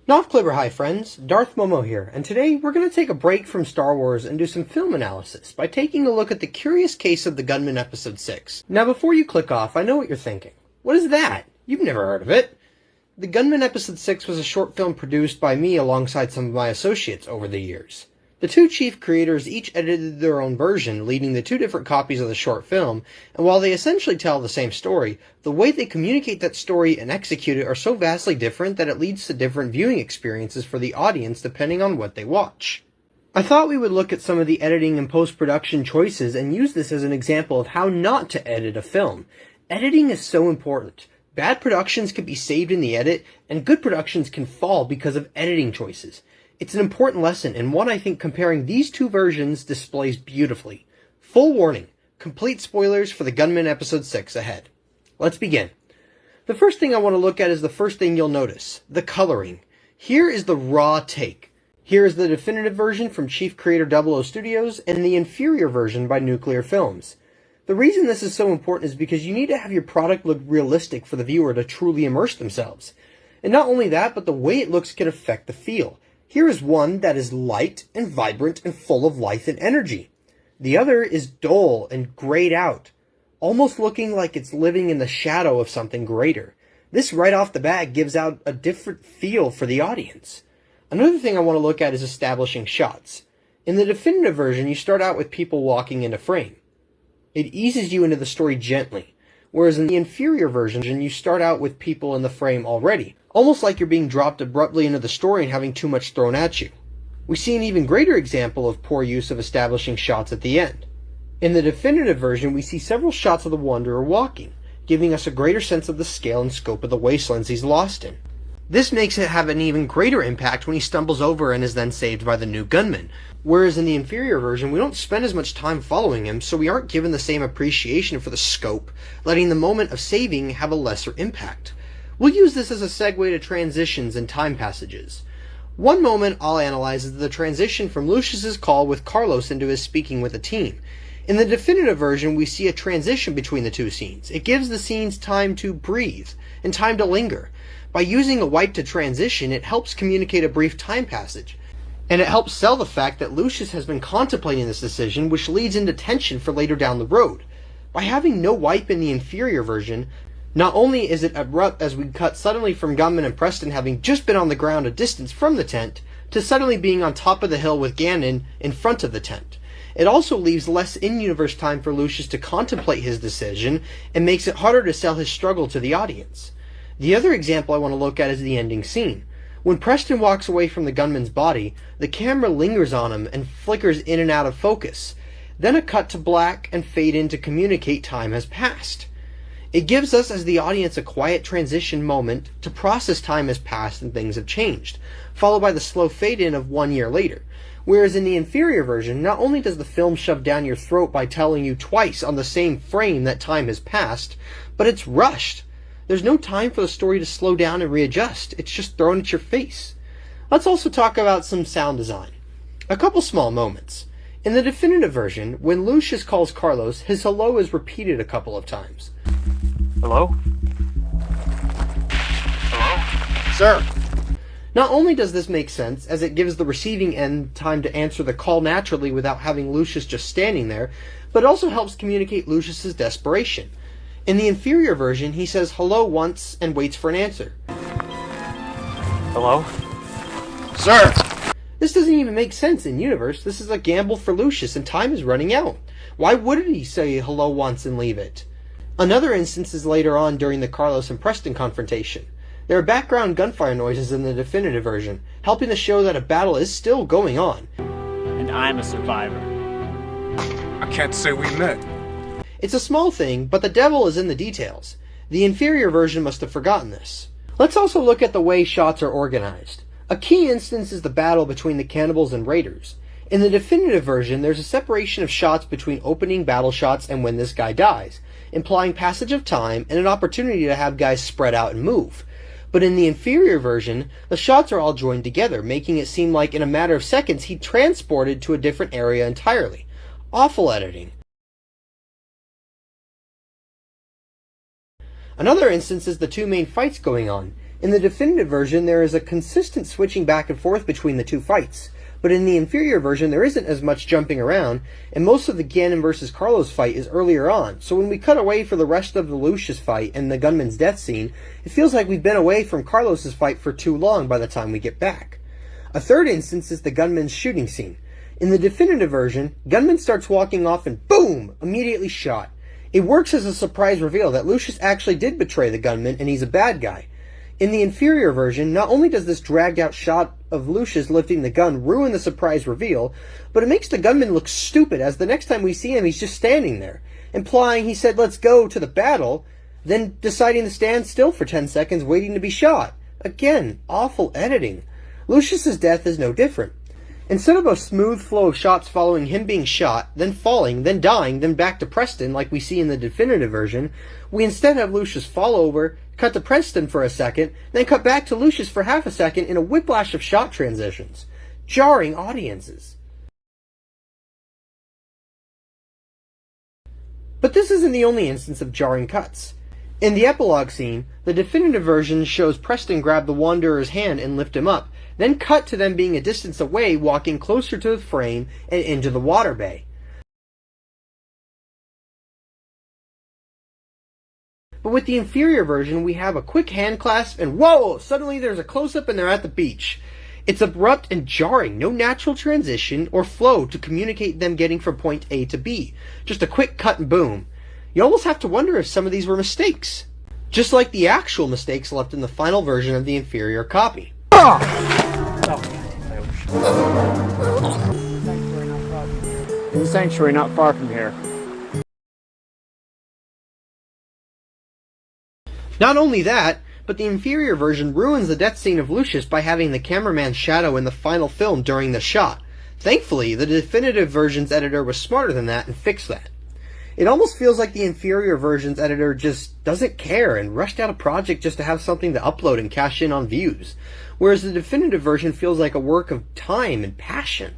Novclibber hi friends, Darth Momo here, and today we're going to take a break from Star Wars and do some film analysis by taking a look at the curious case of the Gunman Episode 6. Now before you click off, I know what you're thinking. What is that? You've never heard of it. The Gunman Episode 6 was a short film produced by me alongside some of my associates over the years. The two chief creators each edited their own version, leading to two different copies of the short film, and while they essentially tell the same story, the way they communicate that story and execute it are so vastly different that it leads to different viewing experiences for the audience depending on what they watch. I thought we would look at some of the editing and post-production choices and use this as an example of how not to edit a film. Editing is so important. Bad productions can be saved in the edit, and good productions can fall because of editing choices. It's an important lesson, and one I think comparing these two versions displays beautifully. Full warning, complete spoilers for the Gunman Episode 6 ahead. Let's begin. The first thing I want to look at is the first thing you'll notice, the coloring. Here is the raw take. Here is the definitive version from Chief Creator 00 Studios, and the inferior version by Nuclear Films. The reason this is so important is because you need to have your product look realistic for the viewer to truly immerse themselves. And not only that, but the way it looks can affect the feel. Here is one that is light and vibrant and full of life and energy. The other is dull and grayed out, almost looking like it's living in the shadow of something greater. This right off the bat gives out a different feel for the audience. Another thing I want to look at is establishing shots. In the definitive version, you start out with people walking into frame. It eases you into the story gently, whereas in the inferior version, you start out with people in the frame already, almost like you're being dropped abruptly into the story and having too much thrown at you. We see an even greater example of poor use of establishing shots at the end. In the definitive version, we see several shots of the Wanderer walking, giving us a greater sense of the scale and scope of the wastelands he's lost in. This makes it have an even greater impact when he stumbles over and is then saved by the new gunman, whereas in the inferior version we don't spend as much time following him, so we aren't given the same appreciation for the scope, letting the moment of saving have a lesser impact. We'll use this as a segue to transitions and time passages. One moment I'll analyze is the transition from Lucius's call with Carlos into his speaking with the team. In the definitive version, we see a transition between the two scenes. It gives the scenes time to breathe and time to linger. By using a wipe to transition, it helps communicate a brief time passage. And it helps sell the fact that Lucius has been contemplating this decision, which leads into tension for later down the road. By having no wipe in the inferior version, not only is it abrupt as we cut suddenly from Gunman and Preston having just been on the ground a distance from the tent, to suddenly being on top of the hill with Ganon in front of the tent. It also leaves less in-universe time for Lucius to contemplate his decision, and makes it harder to sell his struggle to the audience. The other example I want to look at is the ending scene. When Preston walks away from the gunman's body, the camera lingers on him and flickers in and out of focus. Then a cut to black and fade in to communicate time has passed. It gives us as the audience a quiet transition moment to process time has passed and things have changed, followed by the slow fade in of 1 year later. Whereas in the inferior version, not only does the film shove down your throat by telling you twice on the same frame that time has passed, but it's rushed. There's no time for the story to slow down and readjust. It's just thrown at your face. Let's also talk about some sound design. A couple small moments. In the definitive version, when Lucius calls Carlos, his hello is repeated a couple of times. Hello? Hello? Sir. Not only does this make sense, as it gives the receiving end time to answer the call naturally without having Lucius just standing there, but it also helps communicate Lucius's desperation. In the inferior version, he says hello once and waits for an answer. Hello? Sir! This doesn't even make sense in universe. This is a gamble for Lucius and time is running out. Why wouldn't he say hello once and leave it? Another instance is later on during the Carlos and Preston confrontation. There are background gunfire noises in the definitive version, helping to show that a battle is still going on. And I'm a survivor. I can't say we met. It's a small thing, but the devil is in the details. The inferior version must have forgotten this. Let's also look at the way shots are organized. A key instance is the battle between the cannibals and raiders. In the definitive version, there's a separation of shots between opening battle shots and when this guy dies, implying passage of time and an opportunity to have guys spread out and move. But in the inferior version, the shots are all joined together, making it seem like in a matter of seconds he transported to a different area entirely. Awful editing. Another instance is the two main fights going on. In the definitive version, there is a consistent switching back and forth between the two fights, but in the inferior version, there isn't as much jumping around, and most of the Ganon versus Carlos fight is earlier on, so when we cut away for the rest of the Lucius fight and the gunman's death scene, it feels like we've been away from Carlos's fight for too long by the time we get back. A third instance is the gunman's shooting scene. In the definitive version, Gunman starts walking off and boom! Immediately shot. It works as a surprise reveal that Lucius actually did betray the gunman and he's a bad guy. In the inferior version, not only does this dragged out shot of Lucius lifting the gun ruin the surprise reveal, but it makes the gunman look stupid as the next time we see him he's just standing there, implying he said let's go to the battle, then deciding to stand still for 10 seconds waiting to be shot. Again, awful editing. Lucius's death is no different. Instead of a smooth flow of shots following him being shot, then falling, then dying, then back to Preston like we see in the definitive version, we instead have Lucius fall over, cut to Preston for a second, then cut back to Lucius for half a second in a whiplash of shot transitions, jarring audiences. But this isn't the only instance of jarring cuts. In the epilogue scene, the definitive version shows Preston grab the Wanderer's hand and lift him up, then cut to them being a distance away, walking closer to the frame and into the water bay. But with the inferior version, we have a quick hand clasp and whoa! Suddenly there's a close-up and they're at the beach. It's abrupt and jarring, no natural transition or flow to communicate them getting from point A to B. Just a quick cut and boom. You almost have to wonder if some of these were mistakes. Just like the actual mistakes left in the final version of the inferior copy. Sanctuary not far from here. Not only that, but the inferior version ruins the death scene of Lucius by having the cameraman's shadow in the final film during the shot. Thankfully, the definitive version's editor was smarter than that and fixed that. It almost feels like the inferior version's editor just doesn't care and rushed out a project just to have something to upload and cash in on views, whereas the definitive version feels like a work of time and passion.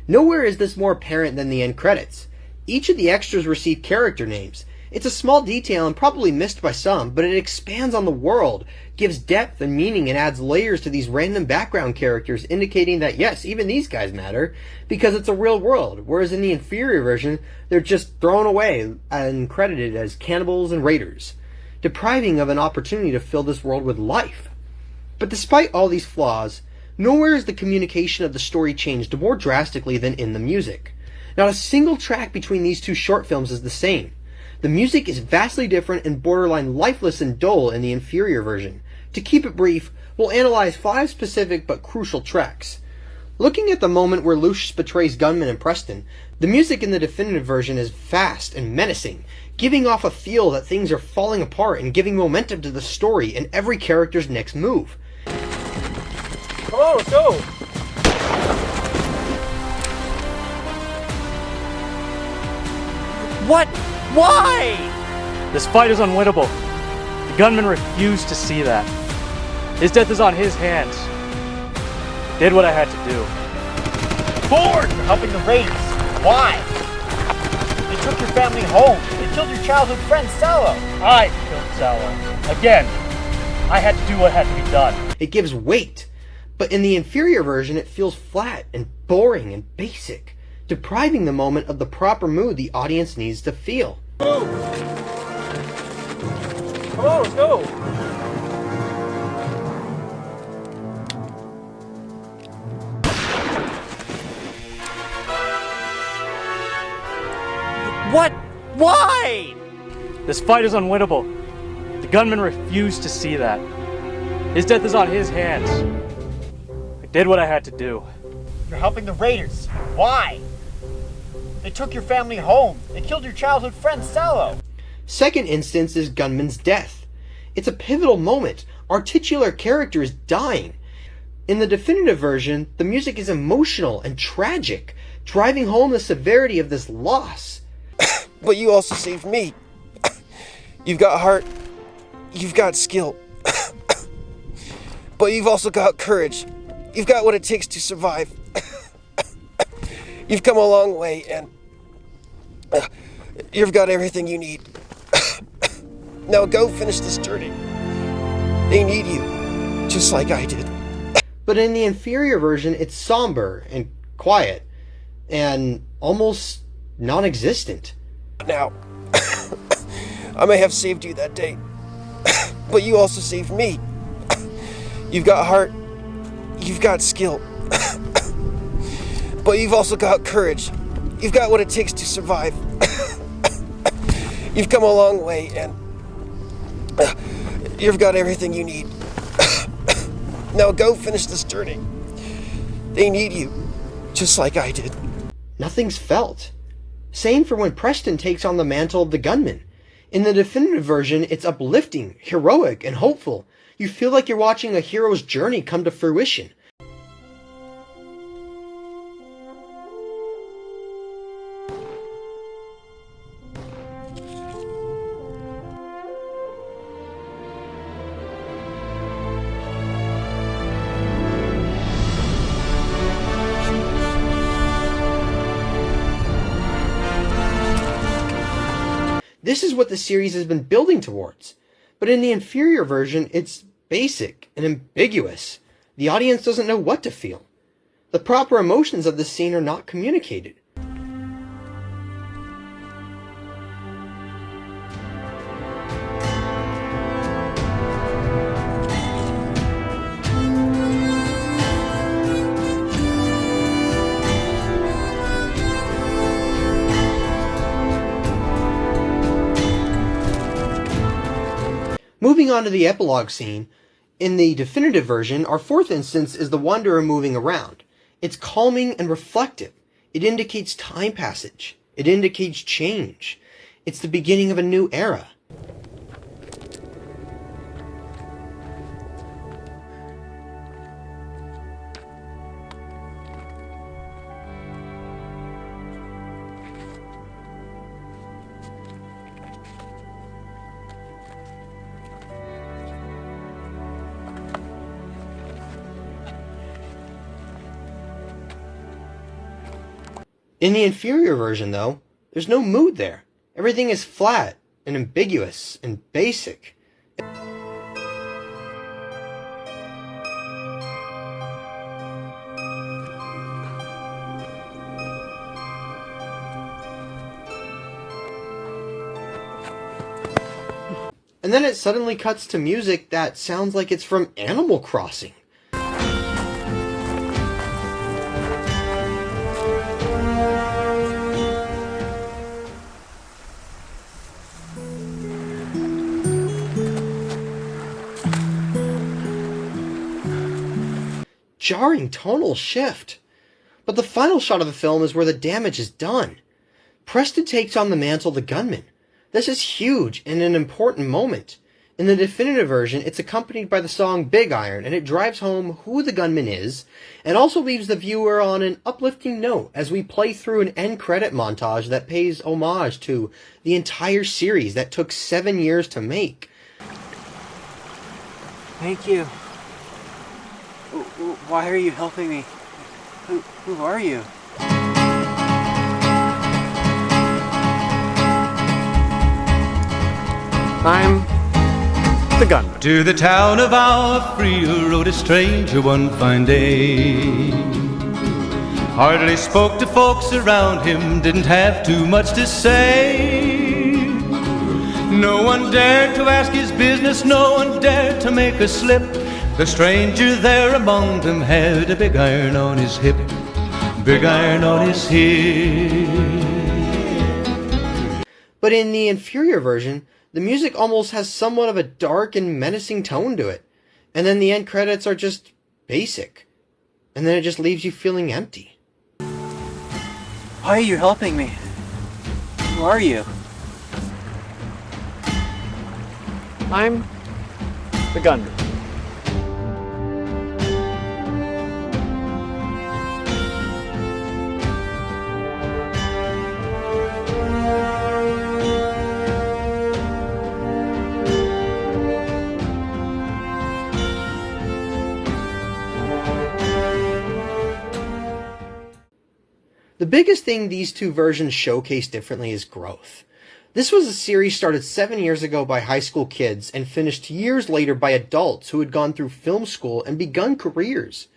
Nowhere is this more apparent than the end credits. Each of the extras receive character names. It's a small detail and probably missed by some, but it expands on the world, gives depth and meaning, and adds layers to these random background characters, indicating that yes, even these guys matter, because it's a real world, whereas in the inferior version, they're just thrown away and credited as cannibals and raiders, depriving of an opportunity to fill this world with life. But despite all these flaws, nowhere is the communication of the story changed more drastically than in the music. Not a single track between these two short films is the same. The music is vastly different and borderline lifeless and dull in the inferior version. To keep it brief, we'll analyze 5 specific but crucial tracks. Looking at the moment where Lucius betrays Gunman and Preston, the music in the definitive version is fast and menacing, giving off a feel that things are falling apart and giving momentum to the story and every character's next move. Come on, let's go! What? Why? This fight is unwinnable. The gunman refused to see that. His death is on his hands. I did what I had to do. Forward! You're helping the Raiders. Why? They took your family home. They killed your childhood friend, Sallow. I killed Sallow. Again, I had to do what had to be done. It gives weight, but in the inferior version it feels flat and boring and basic, depriving the moment of the proper mood the audience needs to feel. Move! Come on, let's go! What? Why? This fight is unwinnable. The gunman refused to see that. His death is on his hands. I did what I had to do. You're helping the Raiders. Why? They took your family home. They killed your childhood friend, Sallow. Second instance is Gunman's death. It's a pivotal moment. Our titular character is dying. In the definitive version, the music is emotional and tragic, driving home the severity of this loss. But you also saved me. You've got heart. You've got skill. But you've also got courage. You've got what it takes to survive. You've come a long way, and you've got everything you need. Now go finish this journey. They need you. just like I did. But in the inferior version, it's somber and quiet and almost non-existent. Now, I may have saved you that day, but you also saved me. You've got heart, you've got skill, but you've also got courage. You've got what it takes to survive. You've come a long way, and you've got everything you need. Now go finish this journey. They need you, just like I did. Nothing's felt. Same for when Preston takes on the mantle of the gunman. In the definitive version, it's uplifting, heroic, and hopeful. You feel like you're watching a hero's journey come to fruition. This is what the series has been building towards. But in the inferior version, it's basic and ambiguous. The audience doesn't know what to feel. The proper emotions of the scene are not communicated. Moving on to the epilogue scene, in the definitive version, our fourth instance is the wanderer moving around. It's calming and reflective. It indicates time passage. It indicates change. It's the beginning of a new era. In the inferior version, though, there's no mood there. Everything is flat and ambiguous and basic. And then it suddenly cuts to music that sounds like it's from Animal Crossing. Jarring tonal shift. But the final shot of the film is where the damage is done. Preston takes on the mantle of the gunman. This is huge and an important moment. In the definitive version, it's accompanied by the song Big Iron, and it drives home who the gunman is, and also leaves the viewer on an uplifting note as we play through an end credit montage that pays homage to the entire series that took 7 years to make. Thank you. Why are you helping me? Who are you? I'm the gunman. To the town of our Frio rode a stranger one fine day. Hardly spoke to folks around him, didn't have too much to say. No one dared to ask his business, no one dared to make a slip. The stranger there among them had a big iron on his hip, big iron on his hip. But in the inferior version, the music almost has somewhat of a dark and menacing tone to it. And then the end credits are just basic. And then it just leaves you feeling empty. Why are you helping me? Who are you? I'm the gunman. The biggest thing these two versions showcase differently is growth. This was a series started 7 years ago by high school kids and finished years later by adults who had gone through film school and begun careers.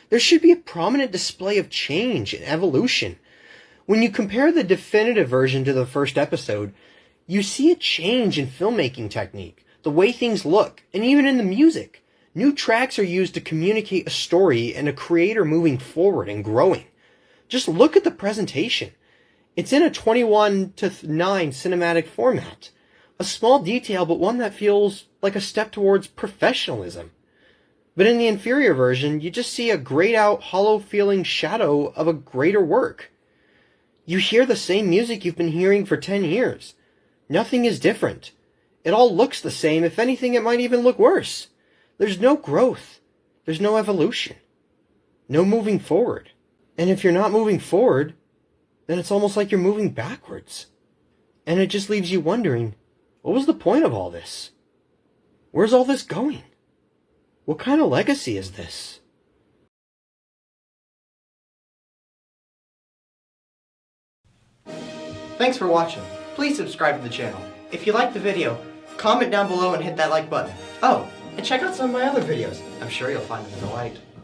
There should be a prominent display of change and evolution. When you compare the definitive version to the first episode, you see a change in filmmaking technique, the way things look, and even in the music. New tracks are used to communicate a story and a creator moving forward and growing. Just look at the presentation. It's in a 21:9 cinematic format. A small detail, but one that feels like a step towards professionalism. But in the inferior version, you just see a grayed out, hollow feeling shadow of a greater work. You hear the same music you've been hearing for 10 years. Nothing is different. It all looks the same. If anything, it might even look worse. There's no growth. There's no evolution. No moving forward. And if you're not moving forward, then it's almost like you're moving backwards. And it just leaves you wondering, what was the point of all this? Where's all this going? What kind of legacy is this? Thanks for watching. Please subscribe to the channel. If you liked the video, comment down below and hit that like button. Oh, and check out some of my other videos. I'm sure you'll find them in the light.